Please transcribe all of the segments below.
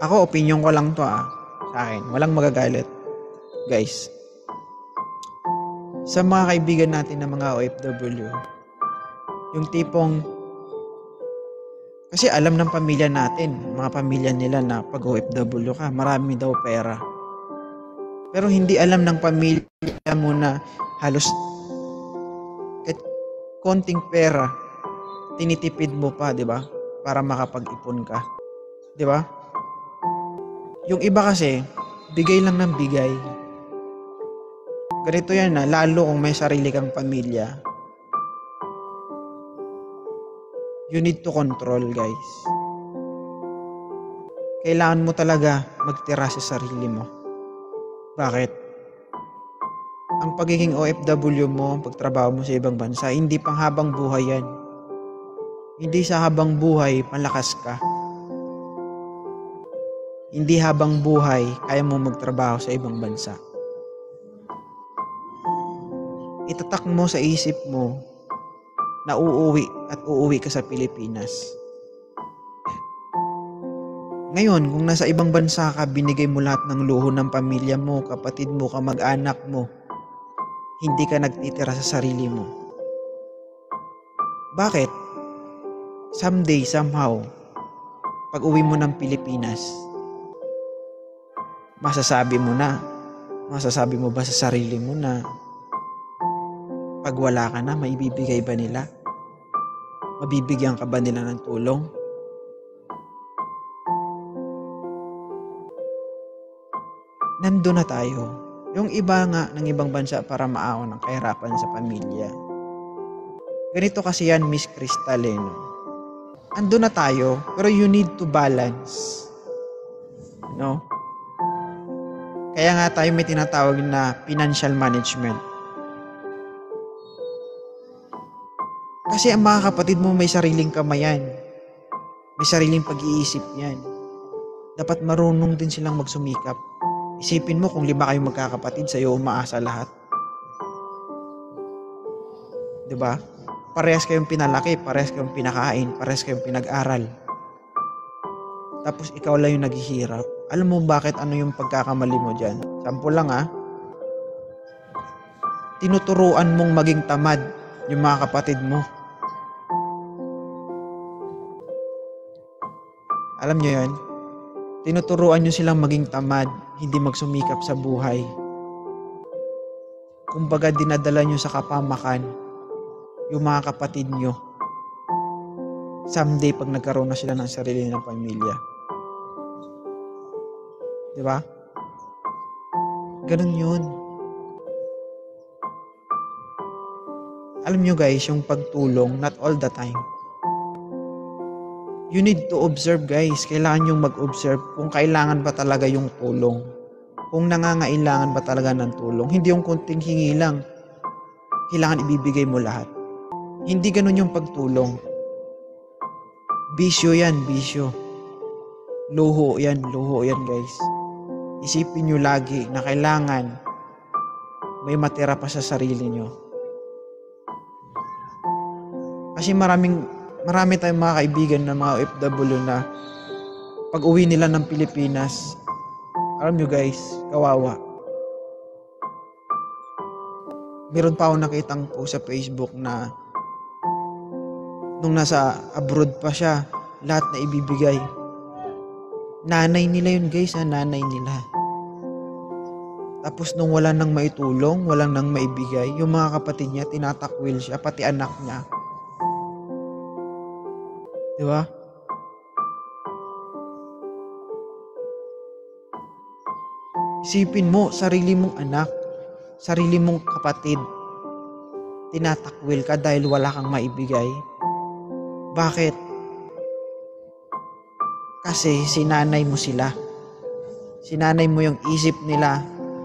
Ako, opinion ko lang to sa akin. Walang magagalit. Guys, sa mga kaibigan natin na mga OFW, yung tipong, kasi alam ng pamilya natin, mga pamilya nila na pag OFW ka, marami daw pera. Pero hindi alam ng pamilya mo na halos kahit konting pera, tinitipid mo pa, di ba? Para makapag-ipon ka. Di ba? Yung iba kasi, bigay lang ng bigay. Ganito yan lalo kung may sarili kang pamilya. You need to control, guys. Kailangan mo talaga magtira sa sarili mo. Bakit? Ang pagiging OFW mo, ang pagtrabaho mo sa ibang bansa, hindi pang habang buhay yan. Hindi sa habang buhay, malakas ka. Hindi habang buhay, kaya mo magtrabaho sa ibang bansa. Itatak mo sa isip mo na uuwi ka sa Pilipinas. Ngayon, kung nasa ibang bansa ka, binigay mo lahat ng luho ng pamilya mo, kapatid mo, kamag-anak mo. Hindi ka nagtitira sa sarili mo. Bakit? Someday, somehow, pag uwi mo ng Pilipinas, masasabi mo ba sa sarili mo na pag wala ka na, maibibigay ba nila? Mabibigyan ka ba nila ng tulong? Nandun na tayo. Yung iba nga ng ibang bansa para maaon ng kahirapan sa pamilya. Ganito kasi yan, Miss Crystal, no? Andun na tayo, pero you need to balance. No? Kaya nga tayo may tinatawag na financial management. Kasi ang mga kapatid mo may sariling kamayan. May sariling pag-iisip yan. Dapat marunong din silang magsumikap. Isipin mo kung 5 kayong magkakapatid, sa'yo umaasa lahat. Diba? Parehas kayong pinalaki, parehas kayong pinakain, parehas kayong pinag-aral. Tapos ikaw lang yung naghihirap. Alam mo bakit ano yung pagkakamali mo dyan? Sample lang Tinuturuan mong maging tamad yung mga kapatid mo. Alam nyo yan? Tinuturuan nyo silang maging tamad, hindi magsumikap sa buhay. Kumbaga dinadala nyo sa kapamakan yung mga kapatid nyo. Someday pag nagkaroon na sila ng sarili ng pamilya. Diba? Ganun yun. Alam nyo guys, yung pagtulong, not all the time. You need to observe guys. Kailangan yung mag-observe kung kailangan ba talaga yung tulong. Kung nangangailangan ba talaga ng tulong. Hindi yung kunting hingi lang. Kailangan ibibigay mo lahat. Hindi ganun yung pagtulong. Bisyo yan, bisyo. Luho yan guys. Isipin nyo lagi na kailangan may matira pa sa sarili nyo. Kasi marami tayong mga kaibigan na mga OFW na pag uwi nila ng Pilipinas, alam nyo guys, kawawa. Meron pa ako nakitang post sa Facebook na nung nasa abroad pa siya, lahat na ibibigay. Nanay nila yun guys, nanay nila. Tapos nung wala nang maitulong, wala nang maibigay, yung mga kapatid niya, tinatakwil siya, pati anak niya. Diba? Isipin mo, sarili mong anak, sarili mong kapatid, tinatakwil ka dahil wala kang maibigay. Bakit? Kasi sinanay mo sila. Sinanay mo yung isip nila,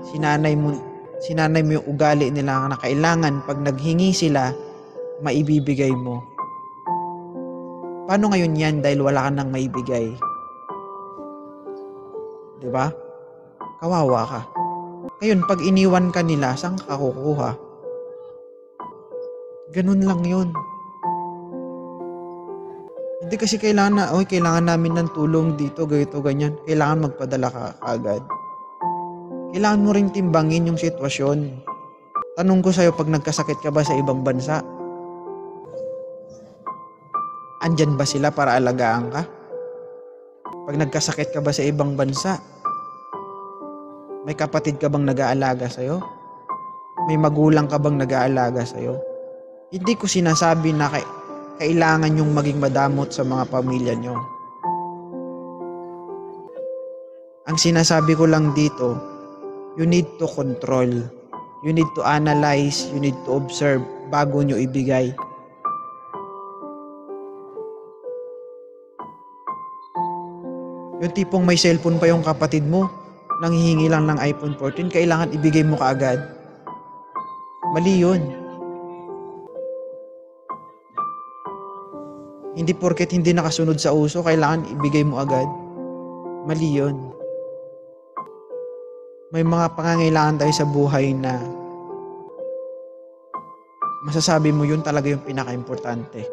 sinanay mo yung ugali nila na kailangan pag naghingi sila, maibibigay mo. Paano ngayon yan dahil wala ka nang maibigay? Diba? Kawawa ka. Ngayon, pag iniwan ka nila, saan ka kukuha? Ganun lang yun. Hindi kasi kailangan na, oy, kailangan namin ng tulong dito, ganito, ganyan. Kailangan magpadala ka agad. Kailangan mo ring timbangin yung sitwasyon. Tanong ko sa'yo, pag nagkasakit ka ba sa ibang bansa, andyan ba sila para alagaan ka? Pag nagkasakit ka ba sa ibang bansa, may kapatid ka bang nag-aalaga sa'yo? May magulang ka bang nag-aalaga sa'yo? Hindi ko sinasabi na kailangan yung maging madamot sa mga pamilya nyo. Ang sinasabi ko lang dito, you need to control. You need to analyze, you need to observe bago nyo ibigay. Yung tipong may cellphone pa yung kapatid mo, nanghihingi lang ng iPhone 14, kailangan ibigay mo kaagad. Mali yun. Hindi porket hindi nakasunod sa uso, kailangan ibigay mo agad. Mali yun. May mga pangangailangan tayo sa buhay na masasabi mo yun talaga yung pinaka-importante.